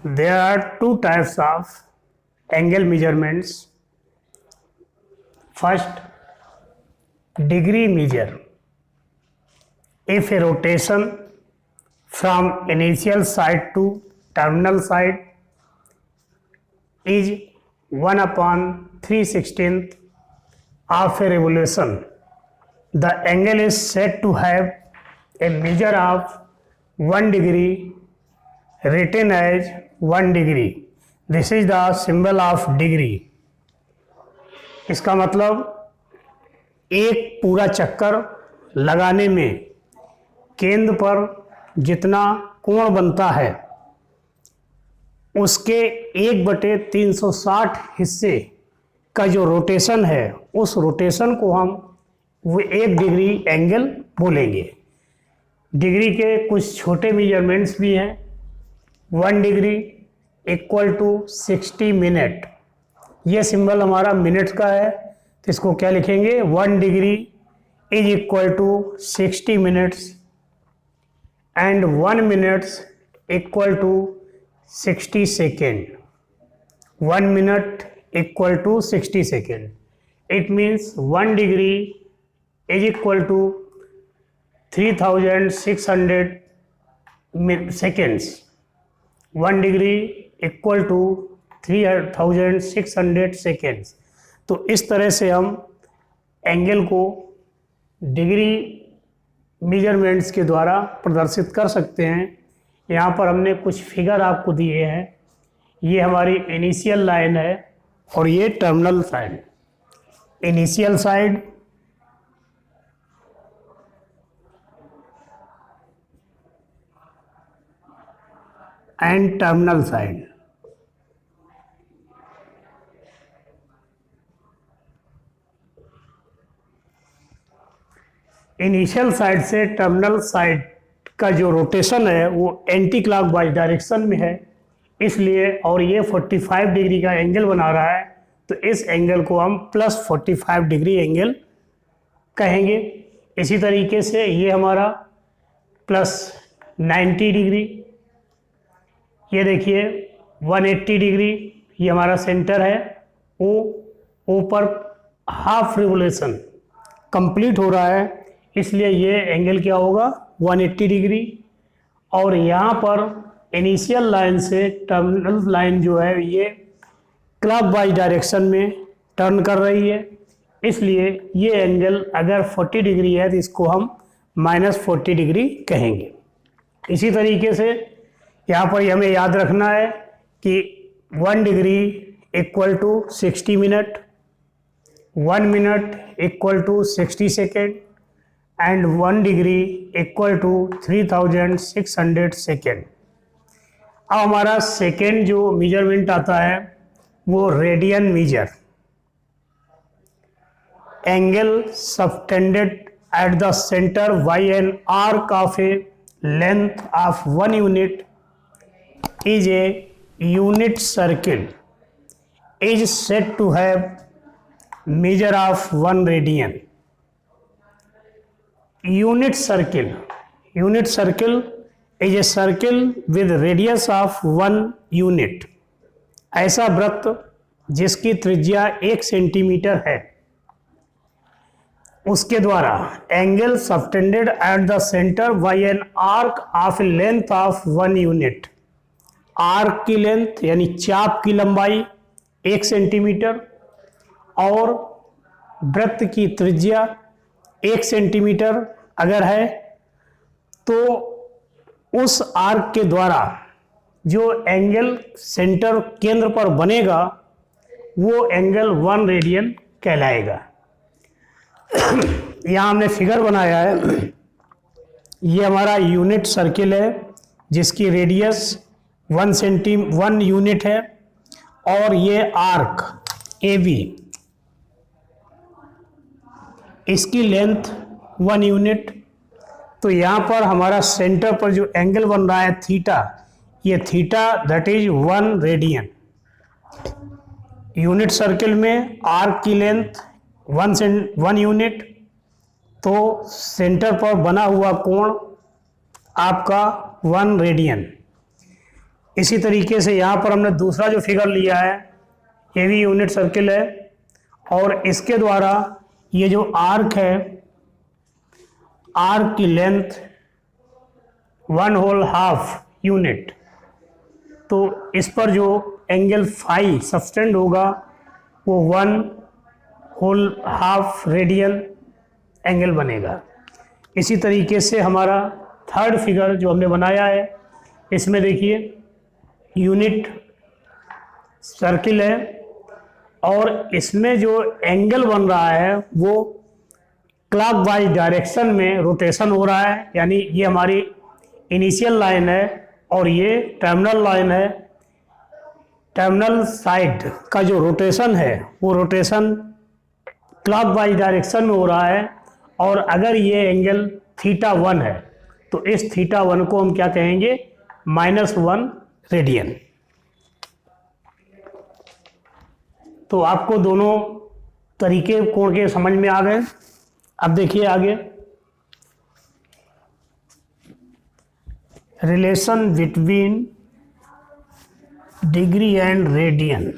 There are two types of angle measurements. First, degree measure. If a rotation from initial side to terminal side is 1/3/16 of a revolution, the angle is said to have a measure of 1 degree, written as 1 degree. This is the symbol of degree. इसका मतलब एक पूरा चक्कर लगाने में केंद्र पर जितना कोण बनता है उसके 1/360 हिस्से का जो रोटेशन है उस रोटेशन को हम वो 1 डिग्री एंगल बोलेंगे। डिग्री के कुछ छोटे मेजरमेंट्स भी हैं। 1 डिग्री इक्वल टू 60 मिनट, ये सिंबल हमारा मिनट का है, तो इसको क्या लिखेंगे? 1 degree is equal to 60 minutes and 1 minutes equal to 60 second. 1 minute equal to 60 second. It means 1 degree is equal to 3600 seconds. 1 degree equal to 3600 seconds. तो इस तरह से हम एंगल को डिग्री मेजरमेंट्स के द्वारा प्रदर्शित कर सकते हैं। यहाँ पर हमने कुछ फिगर आपको दिए हैं। ये हमारी इनिशियल लाइन है और ये terminal side. Initial side and terminal side. Initial side से टर्मिनल साइड का जो रोटेशन है वो एंटी क्लॉकवाइज डायरेक्शन में है, इसलिए और ये 45 डिग्री का एंगल बना रहा है, तो इस एंगल को हम +45 डिग्री एंगल कहेंगे। इसी तरीके से ये हमारा +90 डिग्री, ये देखिए 180 डिग्री, ये हमारा सेंटर है। ऊपर हाफ रिवोल्यूशन कंप्लीट हो रहा है, इसलिए ये एंगल क्या होगा? 180 डिग्री। और यहाँ पर इनिशियल लाइन से टर्मिनल लाइन जो है ये क्लॉकवाइज डायरेक्शन में टर्न कर रही है, इसलिए ये एंगल अगर 40 डिग्री है तो इसको हम -40 डिग्री कहेंगे। इसी तरीके से यहाँ पर हमें याद रखना है कि 1 degree equal to 60 minute, 1 minute equal to 60 second and 1 degree equal to 3600 second. अब हमारा सेकेंड जो मेजरमेंट आता है वो radian measure. Angle subtended at the centre by an arc of a length of 1 unit is a unit circle is said to have measure of 1 radian. Unit circle is a circle with radius of 1 unit. ऐसा वृत्त जिसकी त्रिज्या 1 centimetre है, उसके द्वारा angle subtended at the centre by an arc of length of 1 unit. Arc की length यानी चाप की लंबाई 1 सेंटीमीटर और वृत्त की त्रिज्या 1 सेंटीमीटर अगर है, तो उस आर्क के द्वारा जो एंगल सेंटर केंद्र पर बनेगा वो एंगल 1 रेडियन कहलाएगा। यहाँ हमने फिगर बनाया है। ये हमारा यूनिट सर्किल है जिसकी रेडियस 1 यूनिट है और ये आर्क AB, इसकी लेंथ 1 यूनिट। तो यहाँ पर हमारा सेंटर पर जो एंगल बन रहा है थीटा, ये theta that is 1 radian. Unit circle में आर्क की लेंथ 1 यूनिट, तो सेंटर पर बना हुआ कोण आपका 1 रेडियन। इसी तरीके से यहाँ पर हमने दूसरा जो फिगर लिया है ये भी यूनिट सर्किल है, और इसके द्वारा ये जो आर्क है, आर्क की लेंथ 1/2 यूनिट, तो इस पर जो एंगल फाई सब्सटेंड होगा वो 1/2 रेडियन एंगल बनेगा। इसी तरीके से हमारा थर्ड फिगर जो हमने बनाया है, इसमें देखिए यूनिट सर्किल है और इसमें जो एंगल बन रहा है वो क्लॉकवाइज डायरेक्शन में रोटेशन हो रहा है, यानी ये हमारी इनिशियल लाइन है और ये टर्मिनल लाइन है। टर्मिनल साइड का जो रोटेशन है वो रोटेशन क्लॉकवाइज डायरेक्शन में हो रहा है, और अगर ये एंगल θ1 है तो इस θ1 को हम क्या कहेंगे, -1 रेडियन। तो आपको दोनों तरीके कोण के समझ में आ गए। अब देखिए आगे, relation between degree and radian.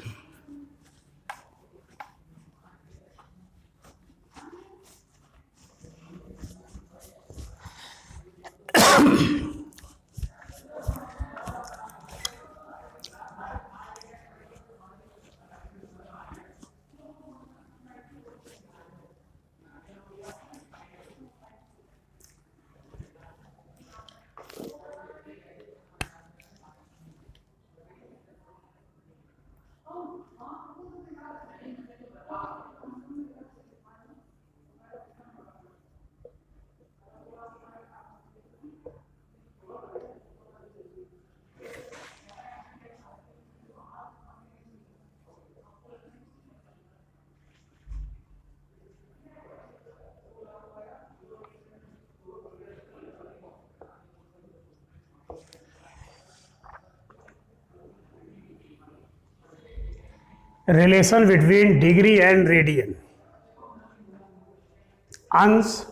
Relation between degree and radian, अंश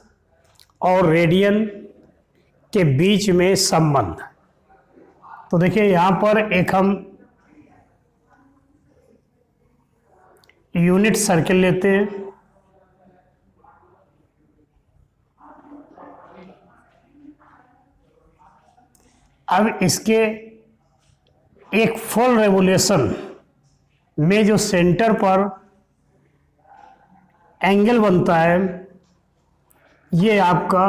और रेडियन के बीच में संबंध। तो देखिए यहाँ पर एक हम यूनिट सर्किल लेते हैं, अब इसके एक फुल रेवोल्यूशन में जो सेंटर पर एंगल बनता है ये आपका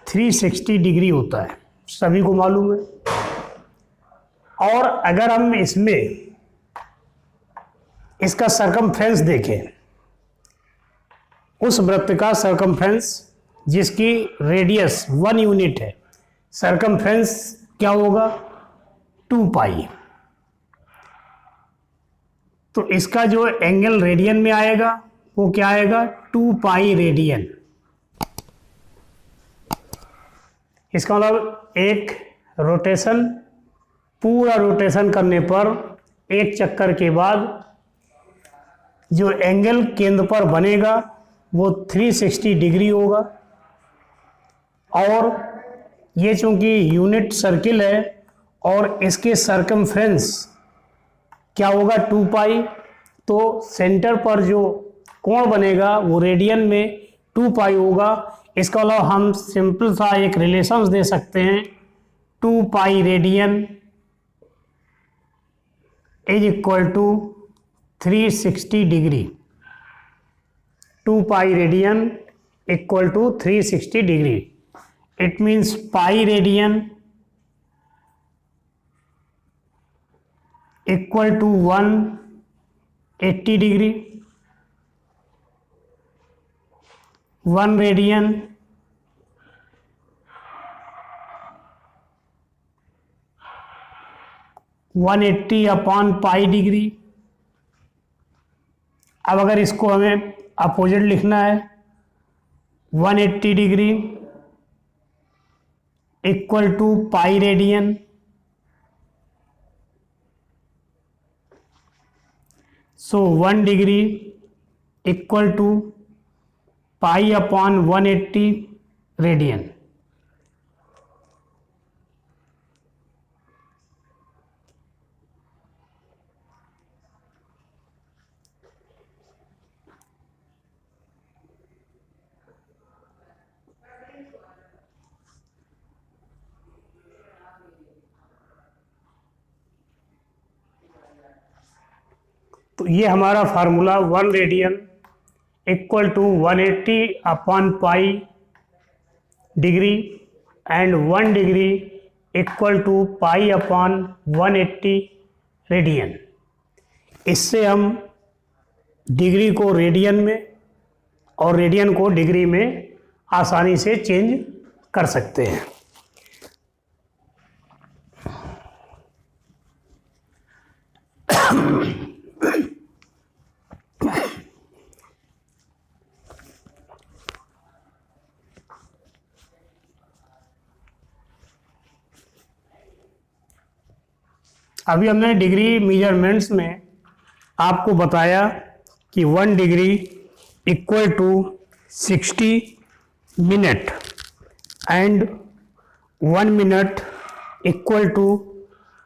360 डिग्री होता है, सभी को मालूम है। और अगर हम इसमें इसका सरकमफ्रेंस देखें, उस वृत्त का सरकमफ्रेंस जिसकी रेडियस 1 यूनिट है, सरकमफ्रेंस क्या होगा, 2 पाई। तो इसका जो एंगल रेडियन में आएगा वो क्या आएगा, 2 पाई रेडियन। इसका मतलब एक रोटेशन, पूरा रोटेशन करने पर एक चक्कर के बाद जो एंगल केंद्र पर बनेगा वो 360 डिग्री होगा। और ये चूंकि यूनिट सर्किल है और इसके सरकमफ्रेंस क्या होगा, 2 पाई, तो सेंटर पर जो कोण बनेगा वो रेडियन में 2 पाई होगा। इसका अलावा हम सिंपल सा एक रिलेशंस दे सकते हैं, 2 pi radian is equal to 360 degree. 2 pi radian equal to 360 degree. It means pi radian equal to 180 degree, 1 radian 180 upon pi degree. अब अगर इसको हमें अपोजिट लिखना है, 180 degree equal to pi radian, so 1 degree equal to pi upon 180 radian. तो ये हमारा formula 1 radian equal to 180/पाई degree and 1 degree equal to पाई/180 radian. इससे हम डिग्री को रेडियन में और रेडियन को डिग्री में आसानी से चेंज कर सकते हैं। अभी हमने डिग्री मेजरमेंट्स में आपको बताया कि 1 degree equal to 60 minute and 1 minute equal to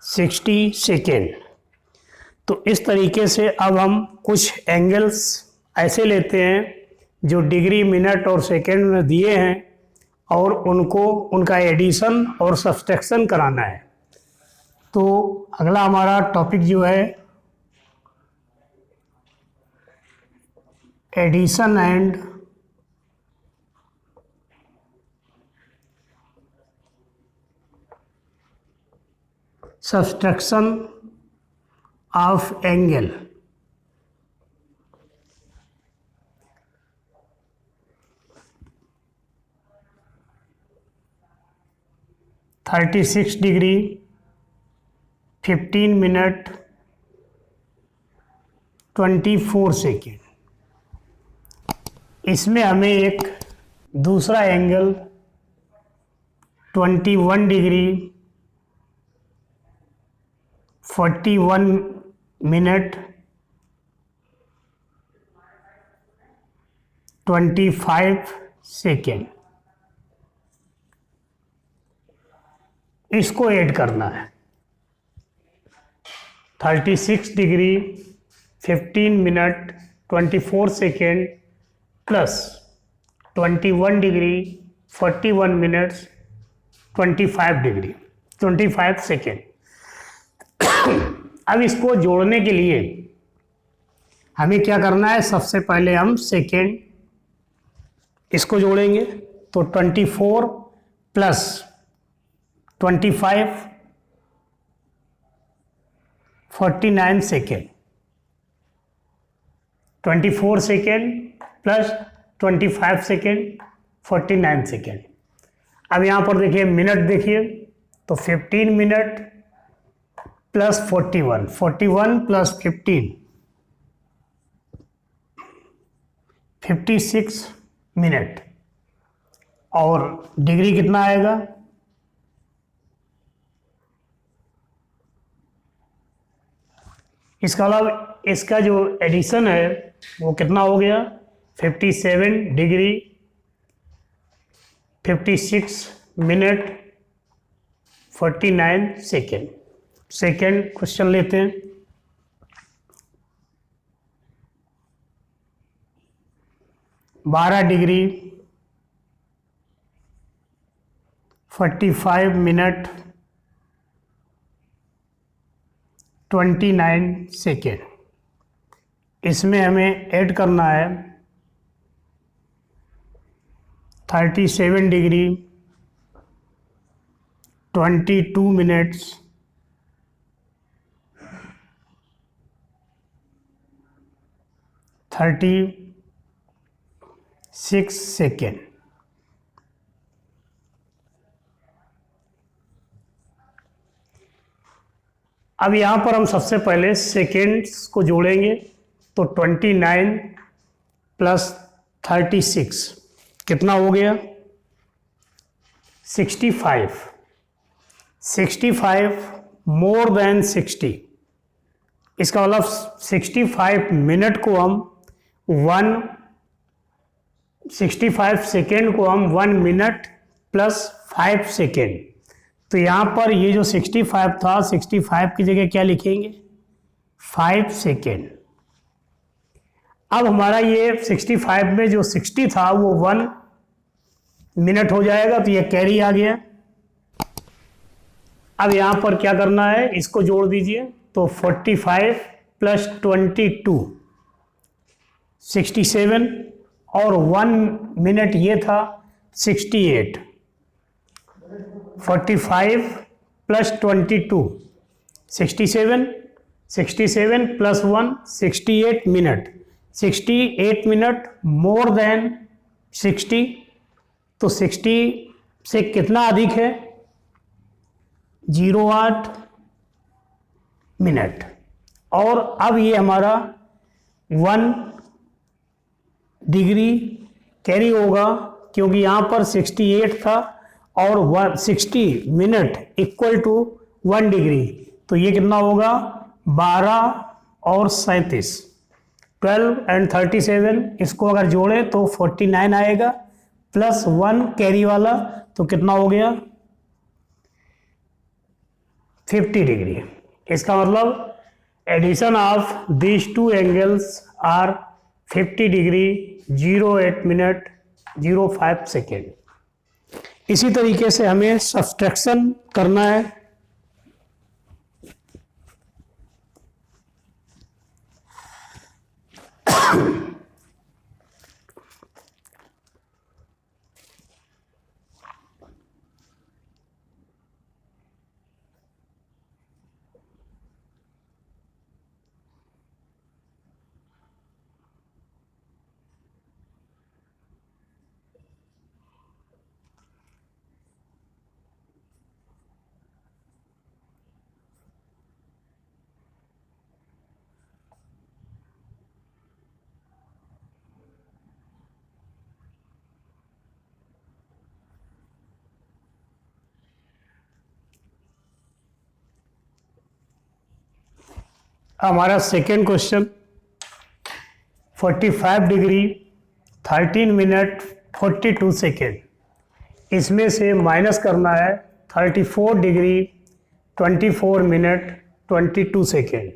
60 second. तो इस तरीके से अब हम कुछ एंगल्स ऐसे लेते हैं जो डिग्री, मिनट और सेकेंड में दिए हैं और उनका एडिशन और सब्सट्रैक्शन कराना है। तो अगला हमारा टॉपिक जो है addition and subtraction of angle. (36 degree 15 minute 24 second. इसमें हमें एक दूसरा एंगल 21 डिग्री 41 मिनट 25 सेकेंड इसको ऐड करना है। 36 degree 15 minute 24 second plus 21 degree 41 minutes 25 second. अब इसको जोड़ने के लिए हमें क्या करना है, सबसे पहले हम सेकेंड इसको जोड़ेंगे। तो 24 plus 25 49 second. 24 second plus 25 second 49 second. अब यहाँ पर देखिए मिनट, देखिए तो 15 मिनट प्लस 41 प्लस 15 56 मिनट। और डिग्री कितना आएगा, इसका अलावा इसका जो एडिशन है वो कितना हो गया, 57 degree 56 minute 49 second. Second question लेते हैं। बारह डिग्री 45 मिनट 29 सेकेंड। इसमें हमें ऐड करना है 37 डिग्री 22 मिनट्स 36 सेकेंड। अब यहाँ पर हम सबसे पहले सेकेंड्स को जोड़ेंगे। तो 29 प्लस 36 कितना हो गया, 65। 65 मोर देन 60, इसका मतलब 65 मिनट को हम 65 सेकेंड को हम 1 मिनट प्लस 5 सेकेंड। तो यहाँ पर ये जो 65 था, 65 की जगह क्या लिखेंगे, 5 सेकेंड। अब हमारा ये 65 में जो 60 था वो 1 मिनट हो जाएगा, तो ये कैरी आ गया। अब यहाँ पर क्या करना है, इसको जोड़ दीजिए। तो 45 प्लस 22 67 और 1 मिनट ये था 68 45 plus 22 67 plus 1 68 minute 68 minute more than 60 तो 60 से कितना अधिक है 08 मिनट। और अब ये हमारा 1 डिग्री कैरी होगा क्योंकि यहाँ पर 68 था और 60 मिनट इक्वल टू 1 डिग्री, तो ये कितना होगा 12 और 37 12 एंड 37 इसको अगर जोड़े तो 49 आएगा प्लस 1 कैरी वाला तो कितना हो गया 50 डिग्री। इसका मतलब addition of these two angles are 50 degree 08 minute 05 second. इसी तरीके से हमें सब्सट्रैक्शन करना है। हमारा second question 45 degree 13 minute 42 second, इसमें से माइनस करना है 34 डिग्री 24 मिनट 22 सेकेंड।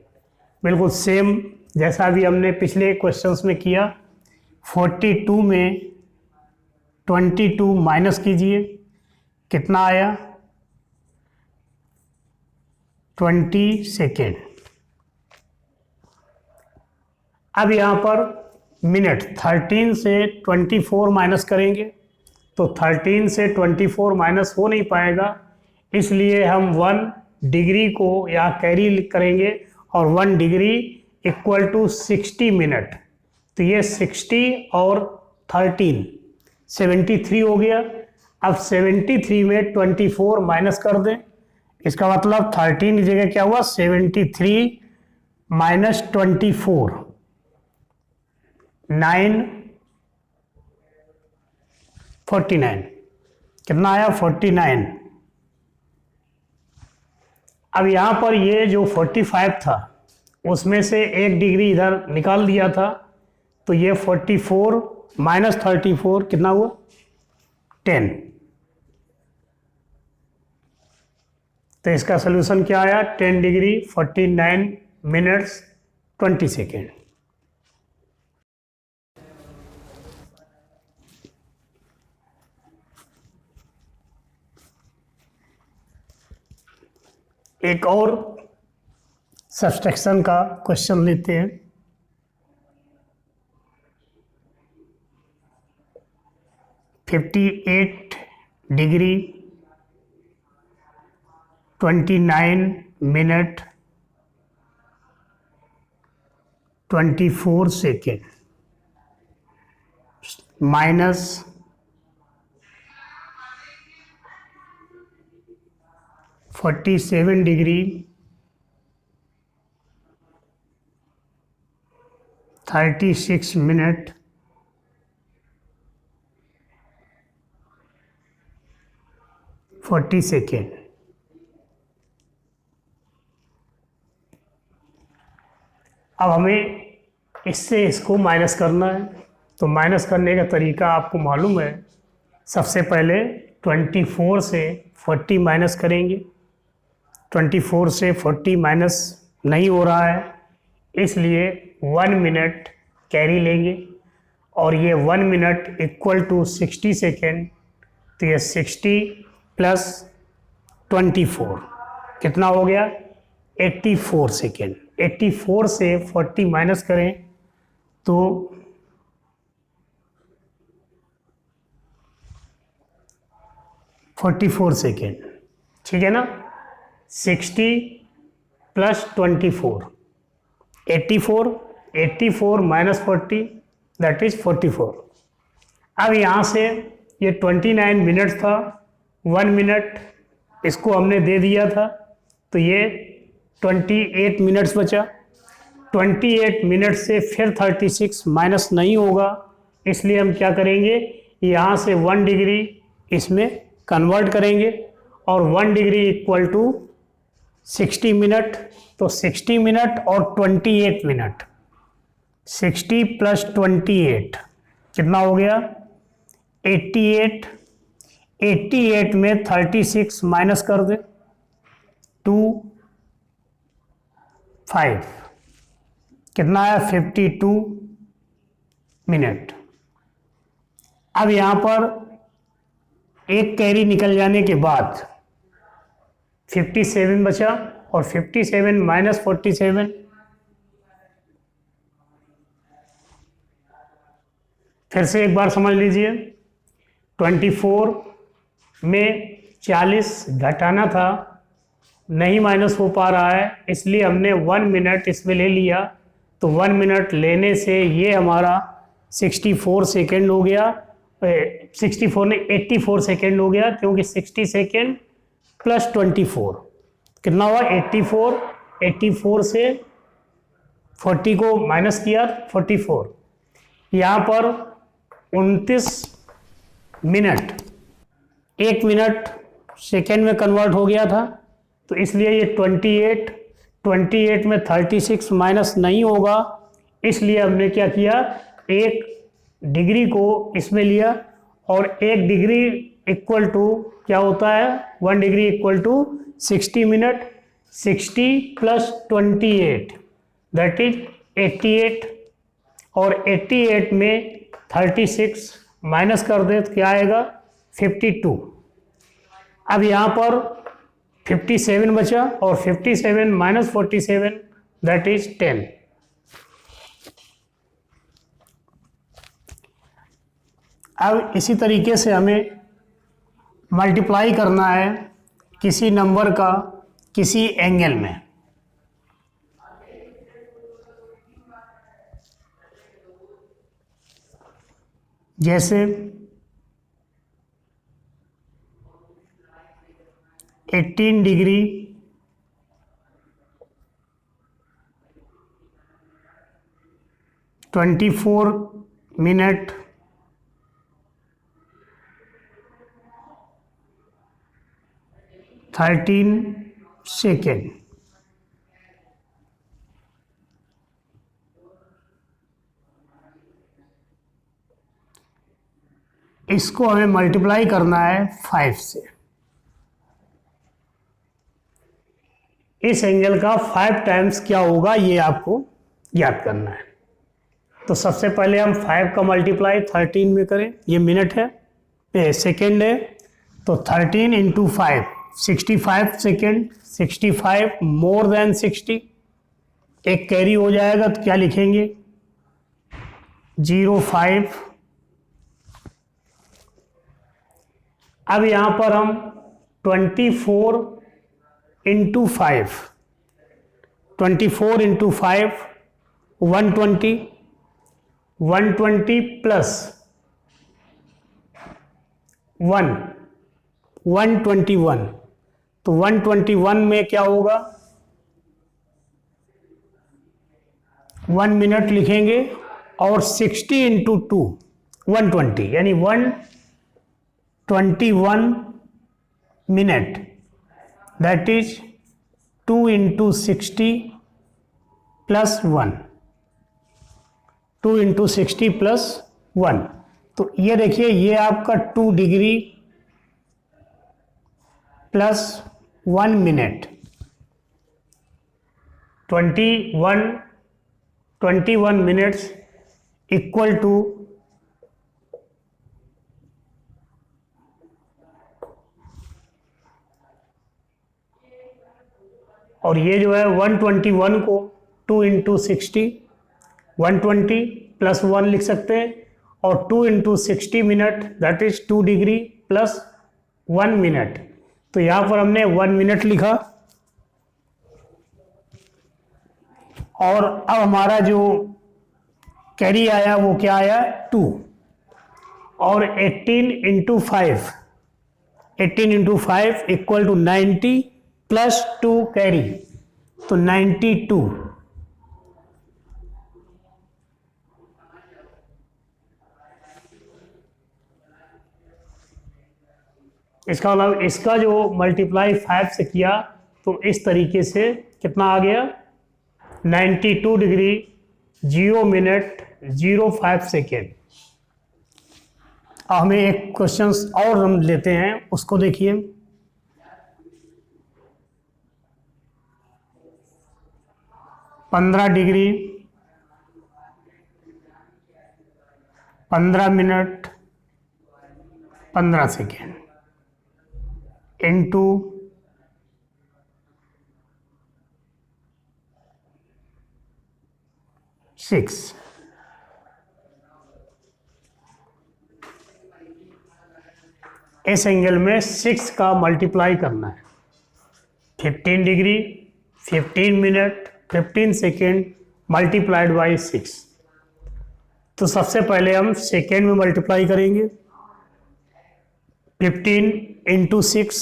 बिल्कुल सेम जैसा भी हमने पिछले क्वेश्चंस में किया। 42 में 22 माइनस कीजिए, कितना आया 20 सेकेंड। अब यहाँ पर मिनट 13 से 24 माइनस करेंगे तो 13 से 24 माइनस हो नहीं पाएगा, इसलिए हम 1 डिग्री को यहाँ कैरी करेंगे और 1 डिग्री इक्वल टू 60 मिनट। तो ये 60 और 13 73 हो गया। अब 73 में 24 माइनस कर दें, इसका मतलब 13 की जगह क्या हुआ 73 माइनस 24 49 कितना आया 49। अब यहाँ पर ये जो 45 था उसमें से 1 डिग्री इधर निकाल दिया था, तो ये 44 माइनस 34 कितना हुआ 10। तो इसका सलूशन क्या आया 10 डिग्री 49 मिनट्स 20 सेकेंड। एक और सब्सट्रैक्शन का क्वेश्चन लेते हैं। $58 degree 29 minute 24 second minus 47 degree 36 minute 40 second. अब हमें इससे इसको माइनस करना है, तो माइनस करने का तरीका आपको मालूम है। सबसे पहले 24 से 40 माइनस करेंगे। 24 से 40 माइनस नहीं हो रहा है, इसलिए 1 मिनट कैरी लेंगे और ये 1 मिनट इक्वल टू 60 सेकेंड। तो ये 60 प्लस 24 कितना हो गया 84 सेकेंड। 84 से 40 माइनस करें तो 44 सेकेंड, ठीक है ना। 60 प्लस 24, 84 माइनस 40 दैट इज 44। अब यहाँ से ये 29 मिनट था, 1 मिनट इसको हमने दे दिया था, तो ये 28 मिनट्स बचा। 28 मिनट से फिर 36 माइनस नहीं होगा, इसलिए हम क्या करेंगे, यहाँ से 1 डिग्री इसमें कन्वर्ट करेंगे और 1 डिग्री इक्वल टू 60 मिनट। तो 60 मिनट और 28 मिनट, 60 प्लस 28 कितना हो गया 88। 88 में 36 माइनस कर दे 2 5 कितना है 52 मिनट। अब यहाँ पर एक कैरी निकल जाने के बाद 57 बचा और 57 माइनस 47 फिर से एक बार समझ लीजिए। 24 में 40 घटाना था, नहीं माइनस हो पा रहा है, इसलिए हमने 1 मिनट इसमें ले लिया। तो 1 मिनट लेने से ये हमारा 64 सेकेंड हो गया, 64 ने 84 सेकेंड हो गया, क्योंकि 60 सेकेंड प्लस 24 कितना हुआ 84। 84 से 40 को माइनस किया 44। यहाँ पर 29 मिनट 1 मिनट सेकेंड में कन्वर्ट हो गया था, तो इसलिए ये 28 में 36 माइनस नहीं होगा, इसलिए हमने क्या किया, 1 डिग्री को इसमें लिया और 1 डिग्री इक्वल टू क्या होता है 1 degree equal to 60 minute. 60 plus 28 that is 88 और 88 में 36 माइनस कर दे तो क्या आएगा 52। अब यहाँ पर 57 बचा और 57 माइनस 47 दैट इज 10। अब इसी तरीके से हमें मल्टीप्लाई करना है किसी नंबर का किसी एंगल में। जैसे 18 डिग्री 24 मिनट 13 सेकेंड। इसको हमें मल्टीप्लाई करना है 5 से। इस एंगल का 5 टाइम्स क्या होगा ये आपको याद करना है। तो सबसे पहले हम 5 का मल्टीप्लाई 13 में करें, ये मिनट है, सेकेंड है, तो 13 इंटू 5 65 सेकेंड। 65 मोर देन 60, एक कैरी हो जाएगा तो क्या लिखेंगे 05। अब यहाँ पर हम 24 इंटू 5 24 इंटू 5 120 120 प्लस 1 121। तो 121 में क्या होगा 1 मिनट लिखेंगे और 60 इंटू 2 120 यानी 121 minute that is 2 into 60 plus 1 2 into 60 plus 1। तो ये देखिए ये आपका 2 degree plus 1 minute 21 minutes equal to और ये जो है 121 को 2 इंटू 60 120 प्लस 1 लिख सकते हैं, और 2 into 60 minute that is 2 degree plus 1 minute. तो यहाँ पर हमने 1 मिनट लिखा, और अब हमारा जो कैरी आया वो क्या आया 2, और 18 into 5 equal to 90 plus 2 carry, तो 92। इसका मतलब इसका जो मल्टीप्लाई 5 से किया तो इस तरीके से कितना आ गया 92 डिग्री 0 मिनट 05 सेकेंड। अब हमें एक क्वेश्चन और हम लेते हैं, उसको देखिए। पंद्रह डिग्री 15 मिनट 15 सेकेंड इंटू 6। इस एंगल में 6 का मल्टीप्लाई करना है। 15 degree 15 minute 15 second multiplied by 6। तो सबसे पहले हम सेकेंड में मल्टीप्लाई करेंगे। 15 into 6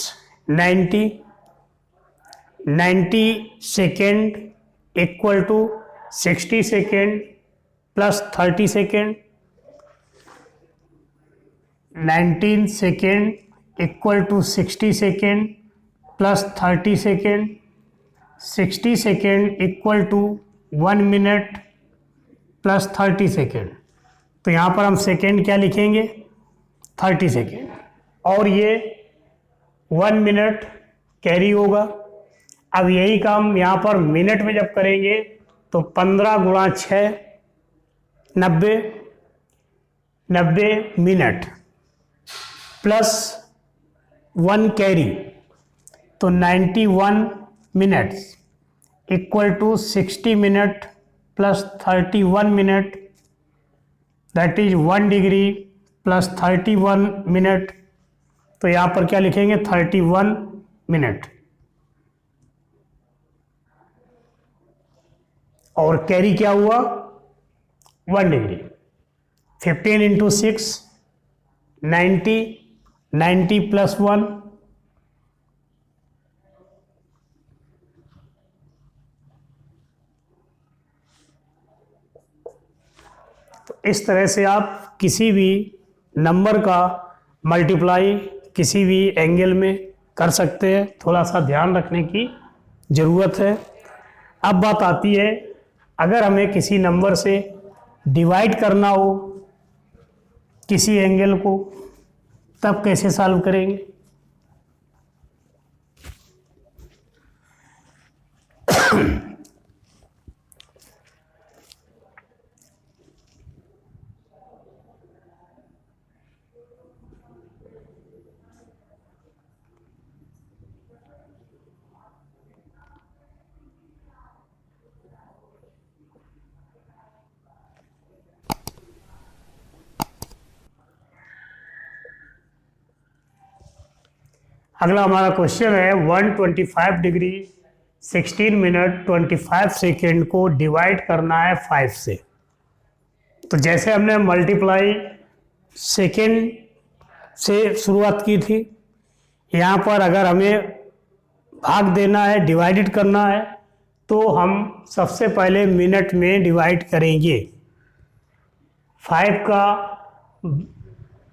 90 second equal to 60 second plus 30 second. 19 second equal to 60 second plus 30 second. 60 second equal to 1 minute plus 30 second. तो यहाँ पर हम सेकेंड क्या लिखेंगे 30 सेकेंड, और ये 1 मिनट कैरी होगा। अब यही काम यहाँ पर मिनट में जब करेंगे तो 15 गुणा 6 90 मिनट प्लस 1 कैरी, तो 91 minutes equal to 60 minute plus 31 minute that is 1 degree plus 31 minute. तो यहाँ पर क्या लिखेंगे 31 मिनट, और कैरी क्या हुआ 1 डिग्री। 15 इंटू 6 90 प्लस 1 तो इस तरह से आप किसी भी नंबर का मल्टीप्लाई किसी भी एंगल में कर सकते हैं। थोड़ा सा ध्यान रखने की ज़रूरत है। अब बात आती है अगर हमें किसी नंबर से डिवाइड करना हो किसी एंगल को, तब कैसे सॉल्व करेंगे। अगला हमारा क्वेश्चन है 125 डिग्री 16 मिनट 25 सेकेंड को डिवाइड करना है 5 से। तो जैसे हमने मल्टीप्लाई सेकेंड से शुरुआत की थी, यहाँ पर अगर हमें भाग देना है डिवाइडेड करना है तो हम सबसे पहले मिनट में डिवाइड करेंगे। 5 का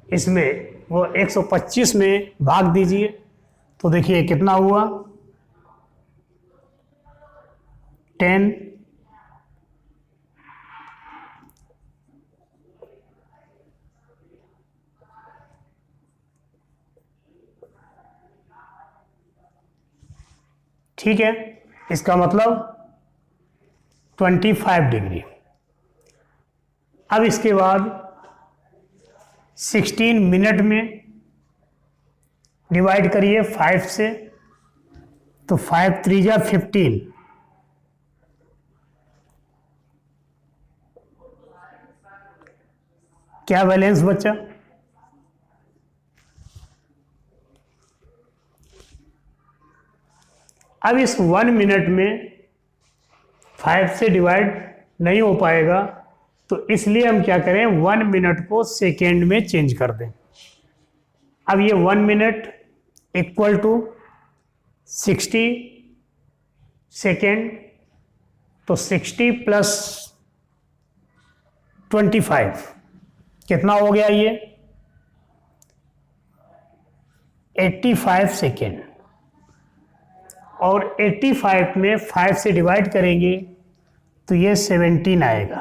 इसमें वो 125 में भाग दीजिए, तो देखिए कितना हुआ 10। ठीक है, इसका मतलब 25 डिग्री। अब इसके बाद 16 मिनट में डिवाइड करिए 5 से, तो 5 3 जा 15 क्या बैलेंस बचा? अब इस 1 मिनट में 5 से डिवाइड नहीं हो पाएगा, तो इसलिए हम क्या करें, 1 मिनट को सेकेंड में चेंज कर दें। अब ये 1 मिनट इक्वल टू 60 सेकेंड, तो 60 प्लस 25 कितना हो गया? ये 85 सेकेंड। और 85 में 5 से डिवाइड करेंगे तो ये 17 आएगा।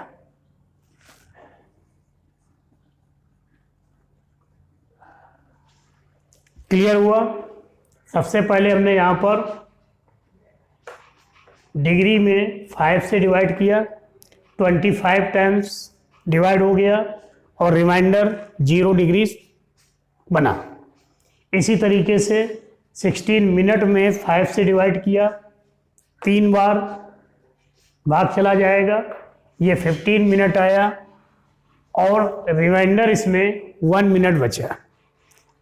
क्लियर हुआ? सबसे पहले हमने यहाँ पर डिग्री में 5 से डिवाइड किया, 25 टाइम्स डिवाइड हो गया और रिमाइंडर 0 डिग्री बना। इसी तरीके से 16 मिनट में 5 से डिवाइड किया, 3 बार भाग चला जाएगा, ये 15 मिनट आया और रिमाइंडर इसमें 1 मिनट बचा।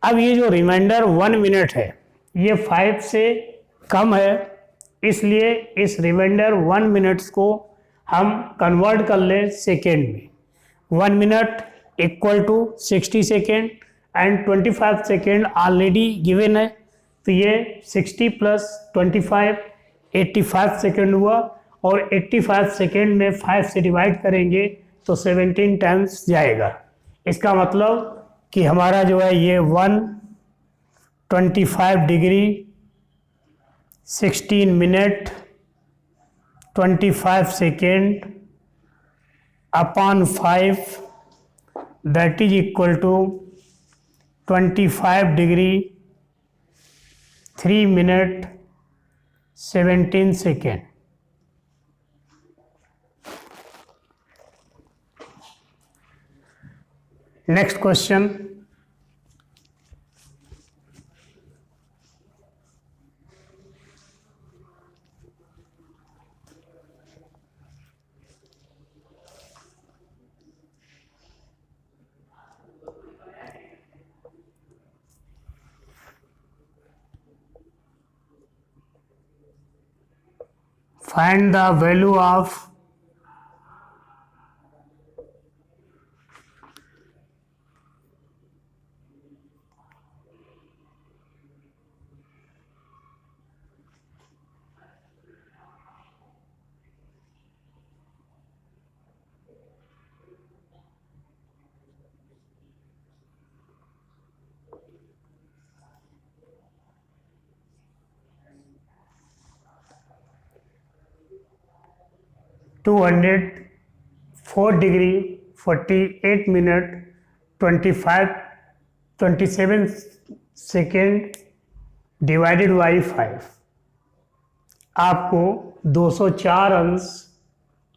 अब ये जो रिमाइंडर 1 मिनट है ये 5 से कम है, इसलिए इस रिमाइंडर 1 मिनट्स को हम कन्वर्ट कर लें सेकेंड में। 1 minute equal to 60 second and 25 second already given है, तो ये 60 प्लस 25 85 सेकेंड हुआ और 85 सेकेंड में 5 से डिवाइड करेंगे तो 17 टाइम्स जाएगा। इसका मतलब कि हमारा जो है ये 125 degree 16 minute 25 second upon 5 that is equal to 25 degree 3 minute 17 second. Next question, find the value of $204 degree 48 minute 27 second divided by 5। आपको 204 अंश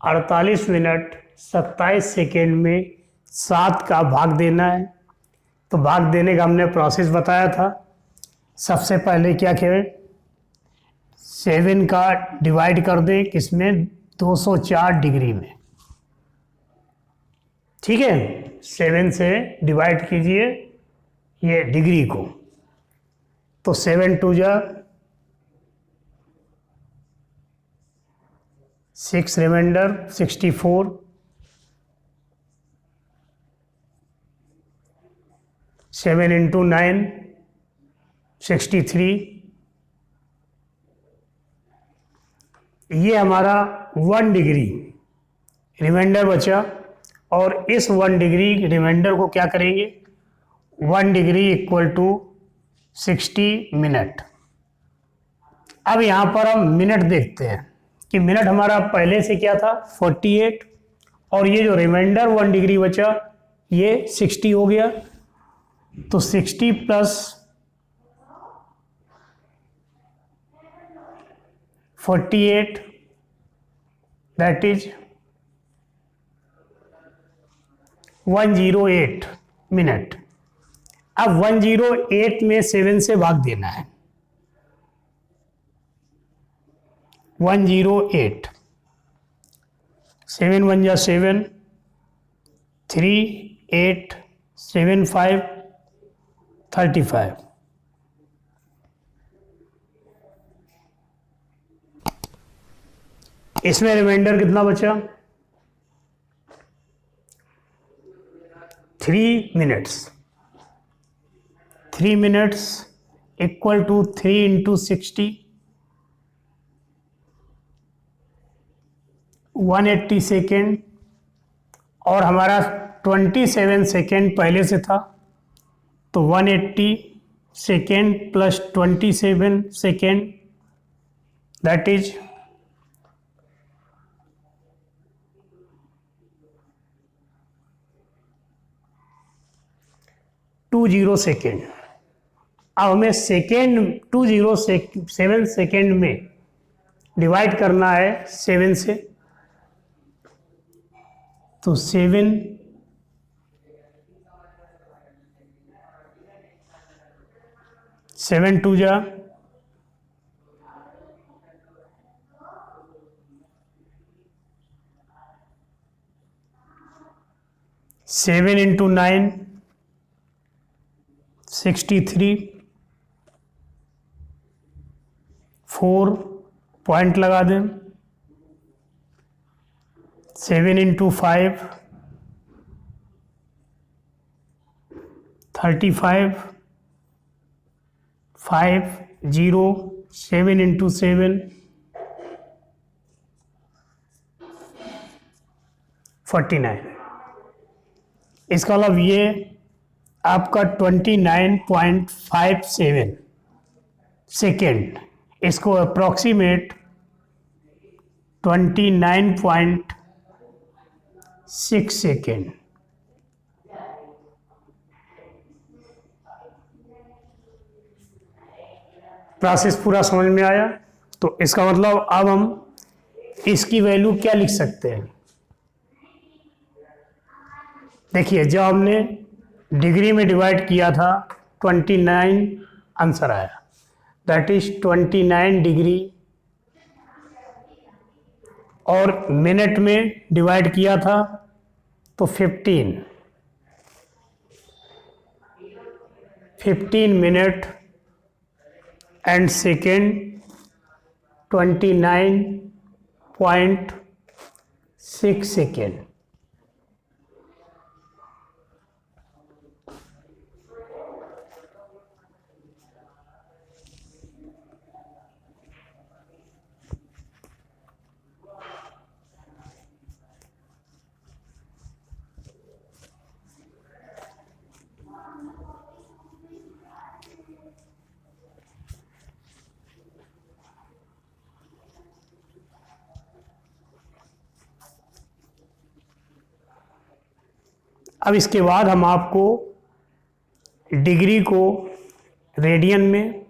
48 मिनट 27 सेकेंड में 7 का भाग देना है। तो भाग देने का हमने प्रोसेस बताया था। सबसे पहले क्या करें, 7 का डिवाइड कर दें किसमें, 204 डिग्री में। ठीक है, 7 से डिवाइड कीजिए ये डिग्री को, तो 7 2 जा 6 रिमाइंडर 64, 7 इंटू 9 63। ये हमारा 1 डिग्री रिमाइंडर बचा और इस 1 डिग्री रिमाइंडर को क्या करेंगे, 1 डिग्री इक्वल टू 60 मिनट। अब यहाँ पर हम मिनट देखते हैं कि मिनट हमारा पहले से क्या था 48 और ये जो रिमाइंडर 1 डिग्री बचा ये 60 हो गया। तो 60 प्लस 48 दैट इज 108 मिनट। अब 108 में 7 से भाग देना है। 108 7 1 जा 7 3 8 7 5 35। इसमें रिमाइंडर कितना बचा? 3 minutes. 3 minutes equal to 3 into 60, 180 second, और हमारा 27 सेकेंड पहले से था, तो 180 second plus 27 second that is 20 second. अब हमें सेकेंड 207 सेकेंड में डिवाइड करना है 7 से, तो 7 7 2 जा 7 इंटू 9 63, 4 पॉइंट लगा दें। 7 इंटू 5 35, 5 0, 7 इंटू 7 49। इसका मतलब ये आपका 29.57 सेकेंड, इसको अप्रॉक्सीमेट 29.6 सेकेंड। प्रोसेस पूरा समझ में आया? तो इसका मतलब अब हम इसकी वैल्यू क्या लिख सकते हैं? देखिए, जब हमने डिग्री में डिवाइड किया था 29 आंसर आया, दैट इज 29 डिग्री, और मिनट में डिवाइड किया था तो 15 मिनट, एंड सेकेंड 29.6 सेकेंड। अब इसके बाद हम आपको डिग्री को रेडियन में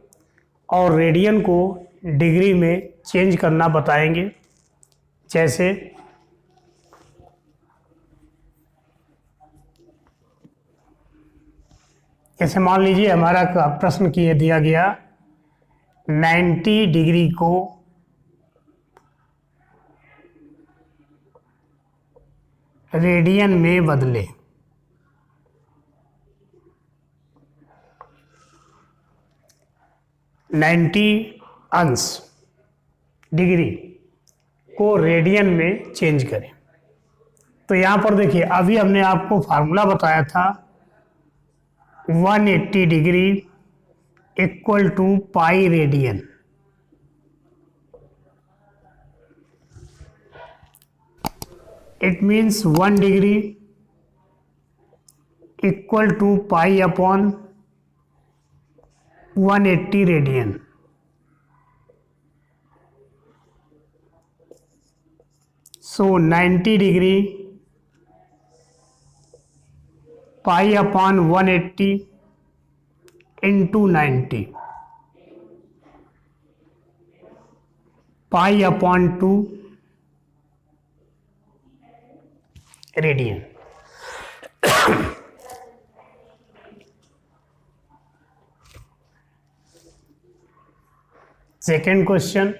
और रेडियन को डिग्री में चेंज करना बताएंगे। जैसे मान लीजिए हमारा प्रश्न किए दिया गया 90 डिग्री को रेडियन में बदले। नाइन्टी अंश डिग्री को रेडियन में चेंज करें। तो यहाँ पर देखिए, अभी हमने आपको फार्मूला बताया था 180 degree equal to pi radian. It means 1 degree equal to pi upon 180 radian. So 90 degree pi upon 180 into 90, pi upon 2 radian. Second question,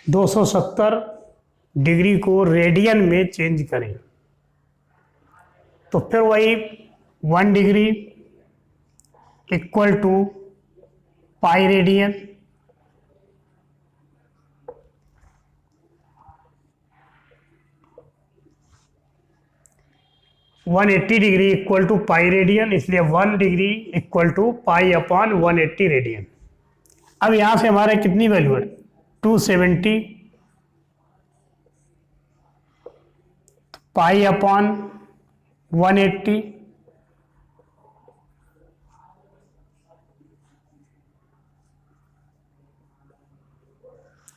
270 degree को रेडियन में चेंज करें तो फिर वही 1 degree equal to pi radian, 180 degree equal to pi radian, इसलिए 1 degree equal to pi upon 180 radian. अब यहाँ से हमारा कितनी वैल्यू है 270 पाई अपॉन 180,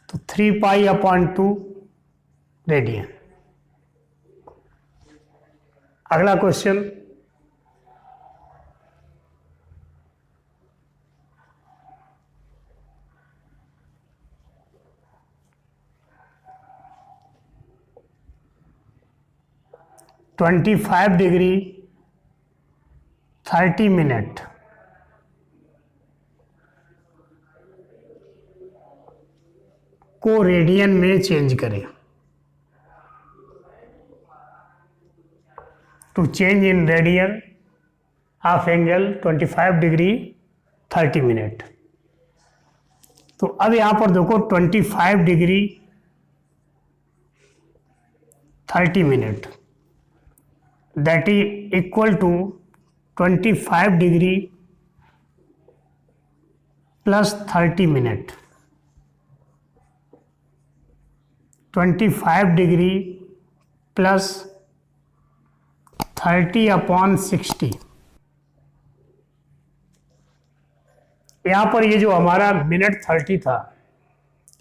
तो 3 पाई अपॉन 2 रेडियन। अगला क्वेश्चन, ट्वेंटी 25 डिग्री 30 मिनट को रेडियन में चेंज करें। To change in radian half angle 25 degree 30 minute. तो अब यहाँ पर देखो 25 degree 30 minute that is equal to 25 degree plus 30 minute. 25 degree plus 30 upon 60। यहाँ पर ये जो हमारा मिनट 30 था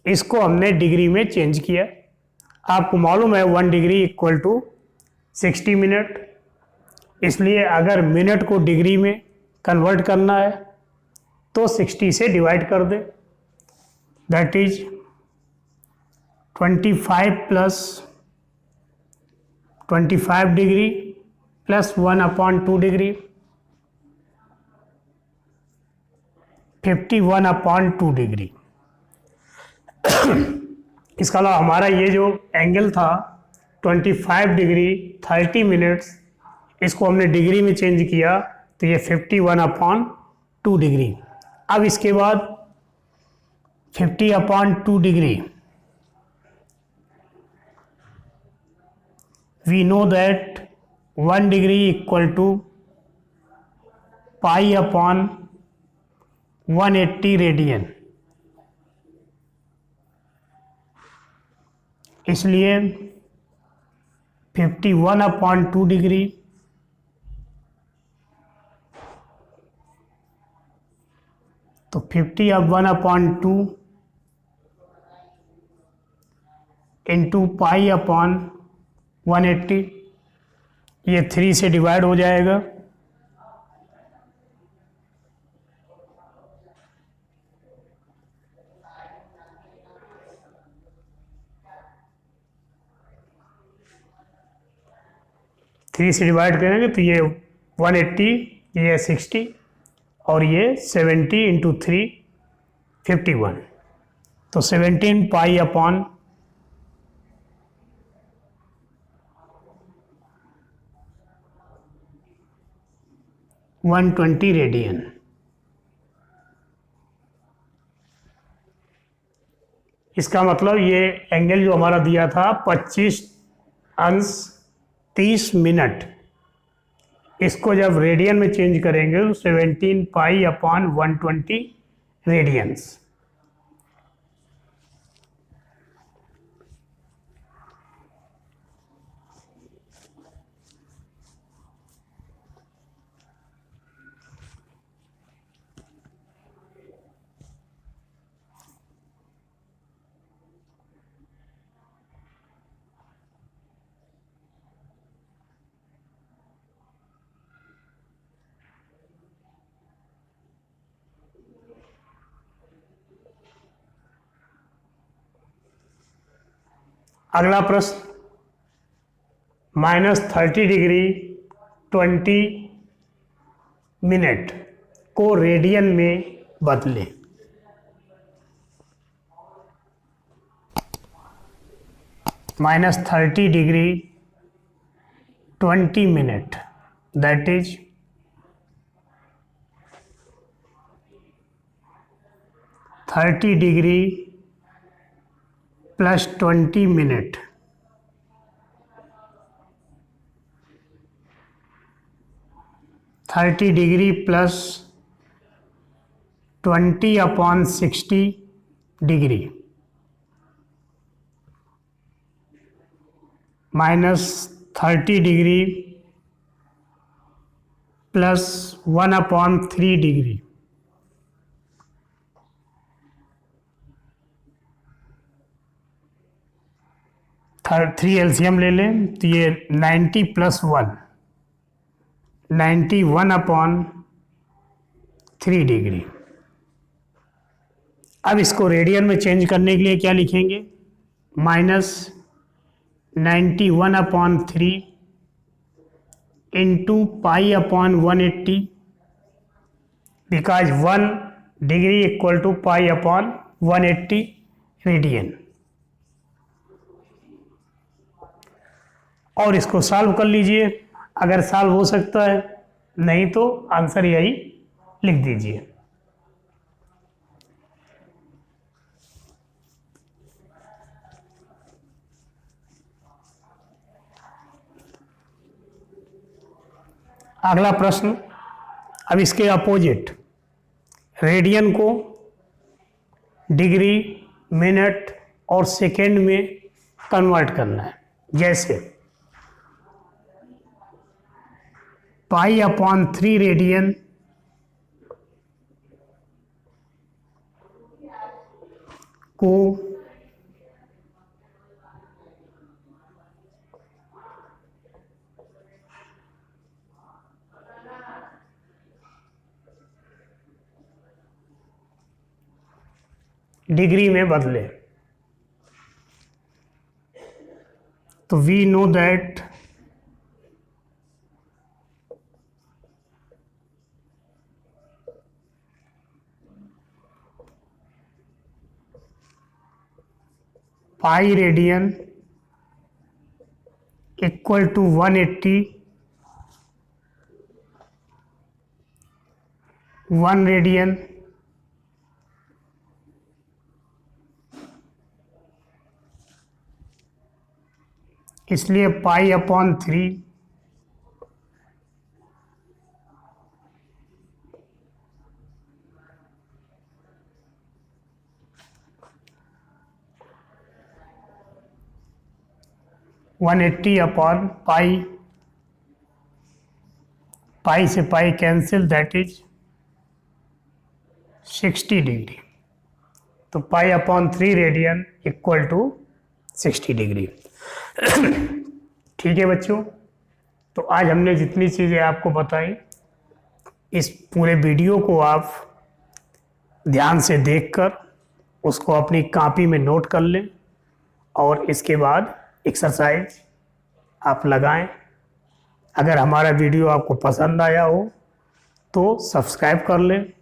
इसको हमने डिग्री में चेंज किया। आपको मालूम है 1 डिग्री इक्वल टू 60 मिनट, इसलिए अगर मिनट को डिग्री में कन्वर्ट करना है तो 60 से डिवाइड कर दे, that is 25 plus 25 degree plus 1 upon 2 degree 51 upon 2 degree. इसका अलावा हमारा ये जो एंगल था 25 डिग्री 30 मिनट्स, इसको हमने डिग्री में चेंज किया तो ये 51 अपॉन 2 डिग्री। अब इसके बाद 50 upon 2 degree, we know that 1 degree equal to pi upon 180 radian, इसलिए 51 अपॉन 2 डिग्री तो 51 अपॉन 2 इंटू पाई अपॉन 180, ये 3 से डिवाइड हो जाएगा। थ्री से डिवाइड करेंगे तो ये 180, ये 60 और ये 70 इंटू 3 51, तो 17 पाई अपॉन 120 रेडियन। इसका मतलब ये एंगल जो हमारा दिया था 25 अंश 30 मिनट, इसको जब रेडियन में चेंज करेंगे तो 17 पाई अपॉन 120 रेडियंस। अगला प्रश्न, -30 डिग्री 20 मिनट को रेडियन में बदले। -30 degree 20 minute, that is 30 degree plus 20 minute, thirty degree plus 20/60 degree -30 degree plus 1/3 degree, three LCM ले लें तो ये 90 + 1 91/3 डिग्री। अब इसको रेडियन में चेंज करने के लिए क्या लिखेंगे? -91/3 into π/180, because 1 degree equal to π/180 radian. और इसको सॉल्व कर लीजिए, अगर सॉल्व हो सकता है, नहीं तो आंसर यही लिख दीजिए। अगला प्रश्न, अब इसके अपोजिट रेडियन को डिग्री, मिनट और सेकेंड में कन्वर्ट करना है। जैसे π/3 रेडियन को डिग्री में बदले तो we know that pi radian equal to 180 1 radian इसलिए π/3 180/π, पाई से pi cancel, that is 60 degree. तो π/3 रेडियन इक्वल टू 60 डिग्री। ठीक है बच्चों, तो आज हमने जितनी चीज़ें आपको बताई, इस पूरे वीडियो को आप ध्यान से देखकर उसको अपनी कॉपी में नोट कर लें और इसके बाद एक्सरसाइज आप लगाएं। अगर हमारा वीडियो आपको पसंद आया हो तो सब्सक्राइब कर लें,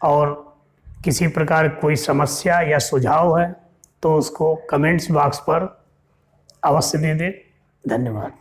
और किसी प्रकार कोई समस्या या सुझाव है तो उसको कमेंट्स बॉक्स पर अवश्य दे दें। धन्यवाद।